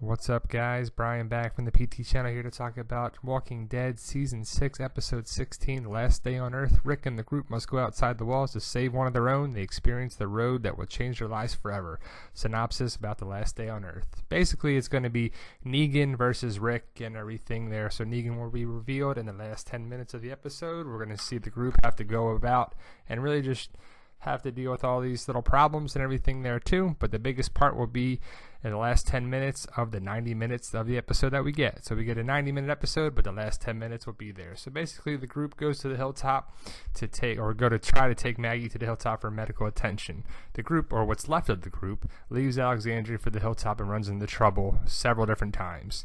What's up, guys? Brian back from the PT channel here to talk about Walking Dead Season 6, Episode 16, The Last Day on Earth. Rick and the group must go outside the walls to save one of their own. They experience the road that will change their lives forever. Synopsis about The Last Day on Earth. Basically, it's going to be Negan versus Rick and everything there. So Negan will be revealed in the last 10 minutes of the episode. We're going to see the group have to go about and really just have to deal with all these little problems and everything there too, but the biggest part will be in the last 10 minutes of the 90 minutes of the episode that we get. So we get a 90-minute episode, but the last 10 minutes will be there. So basically the group goes to the hilltop to try to take Maggie to the hilltop for medical attention. The group, or what's left of the group, leaves Alexandria for the hilltop and runs into trouble several different times.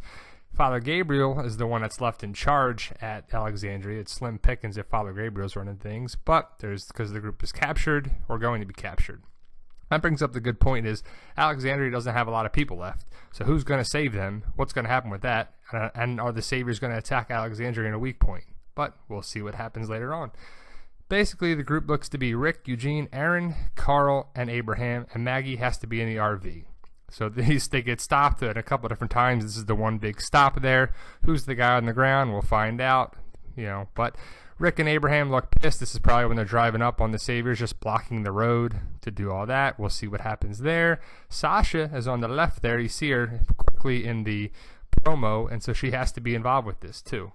Father Gabriel is the one that's left in charge at Alexandria. It's slim pickings if Father Gabriel's running things, but because the group is captured or going to be captured. That brings up the good point is Alexandria doesn't have a lot of people left. So who's going to save them? What's going to happen with that? And are the Saviors going to attack Alexandria in a weak point? But we'll see what happens later on. Basically, the group looks to be Rick, Eugene, Aaron, Carl, and Abraham, and Maggie has to be in the RV. So they get stopped at a couple of different times. This is the one big stop there. Who's the guy on the ground? We'll find out. But Rick and Abraham look pissed. This is probably when they're driving up on the Saviors, just blocking the road to do all that. We'll see what happens there. Sasha is on the left there. You see her quickly in the promo, and so she has to be involved with this too.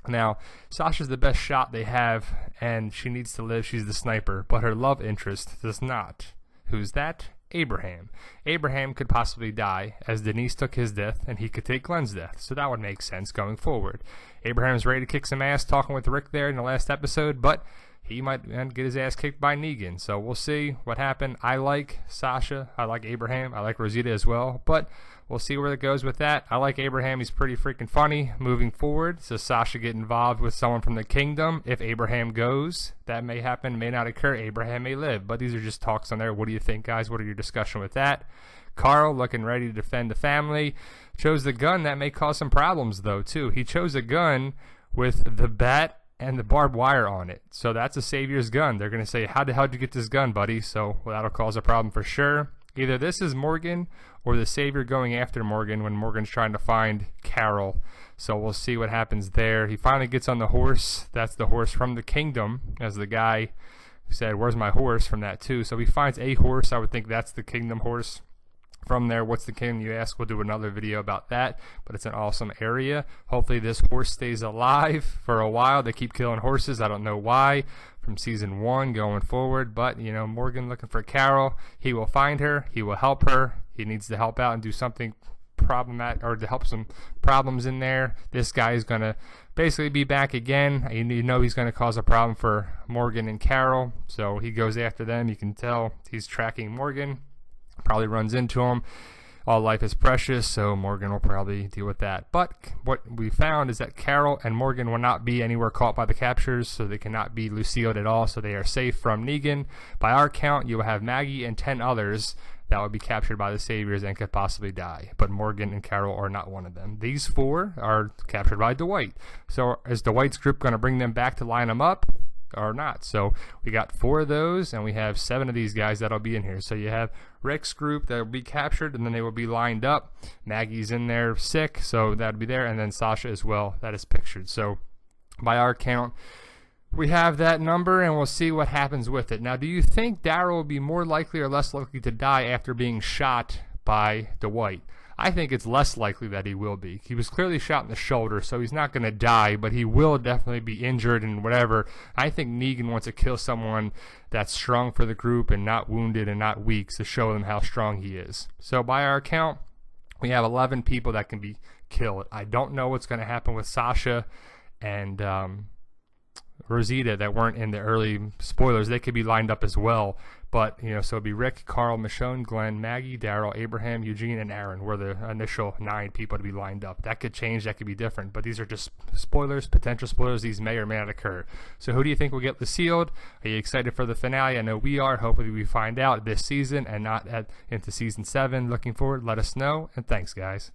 Now, Sasha's the best shot they have, and she needs to live. She's the sniper, but her love interest does not. Who's that? Abraham. Abraham could possibly die, as Denise took his death, and he could take Glenn's death, so that would make sense going forward. Abraham's ready to kick some ass talking with Rick there in the last episode, but he might get his ass kicked by Negan, so we'll see what happened. I like Sasha, I like Abraham, I like Rosita as well, but we'll see where it goes with that. I like Abraham, he's pretty freaking funny moving forward, so Sasha get involved with someone from the kingdom. If Abraham goes, that may happen, may not occur, Abraham may live, but these are just talks on there. What do you think, guys? What are your discussion with that? Carl looking ready to defend the family. Chose the gun. That may cause some problems though too. He chose a gun with the bat and the barbed wire on it. So that's a Savior's gun. They're going to say, how the hell did you get this gun, buddy? So that'll cause a problem for sure. Either this is Morgan or the Savior going after Morgan when Morgan's trying to find Carol. So we'll see what happens there. He finally gets on the horse. That's the horse from the kingdom, as the guy who said, where's my horse, from that too. So he finds a horse. I would think that's the kingdom horse. From there, what's the kingdom, you ask? We'll do another video about that, but it's an awesome area. Hopefully this horse stays alive for a while. They keep killing horses. I don't know why from season 1 going forward, but Morgan looking for Carol. He will find her. He will help her. He needs to help out and do something problematic, or to help some problems in there. This guy is going to basically be back again. He's going to cause a problem for Morgan and Carol, so he goes after them. You can tell he's tracking Morgan. Probably runs into him. All life is precious, so Morgan will probably deal with that. But what we found is that Carol and Morgan will not be anywhere caught by the captures, so they cannot be Lucille'd at all, so they are safe from Negan. By our count, you will have Maggie and 10 others that will be captured by the Saviors and could possibly die. But Morgan and Carol are not one of them. These 4 are captured by Dwight. So is Dwight's group going to bring them back to line them up or not? So we got 4 of those, and we have 7 of these guys that'll be in here. So you have Rick's group that will be captured, and then they will be lined up. Maggie's in there sick, so that'll be there, and then Sasha as well, that is pictured. So by our count, we have that number, and we'll see what happens with it. Now, do you think Daryl will be more likely or less likely to die after being shot by Dwight? I think it's less likely that he will be. He was clearly shot in the shoulder, so he's not going to die, but he will definitely be injured and whatever. I think Negan wants to kill someone that's strong for the group and not wounded and not weak, to show them how strong he is. So by our count, we have 11 people that can be killed. I don't know what's going to happen with Sasha and Rosita that weren't in the early spoilers. They could be lined up as well, but so it'd be Rick, Carl, Michonne, Glenn, Maggie, Daryl, Abraham, Eugene, and Aaron were the initial 9 people to be lined up. That could change, that could be different, but these are just spoilers, potential spoilers. These may or may not occur. So who do you think will get Lucille? Are you excited for the finale? I know we are. Hopefully we find out this season and not into season 7. Looking forward. Let us know, and thanks, guys.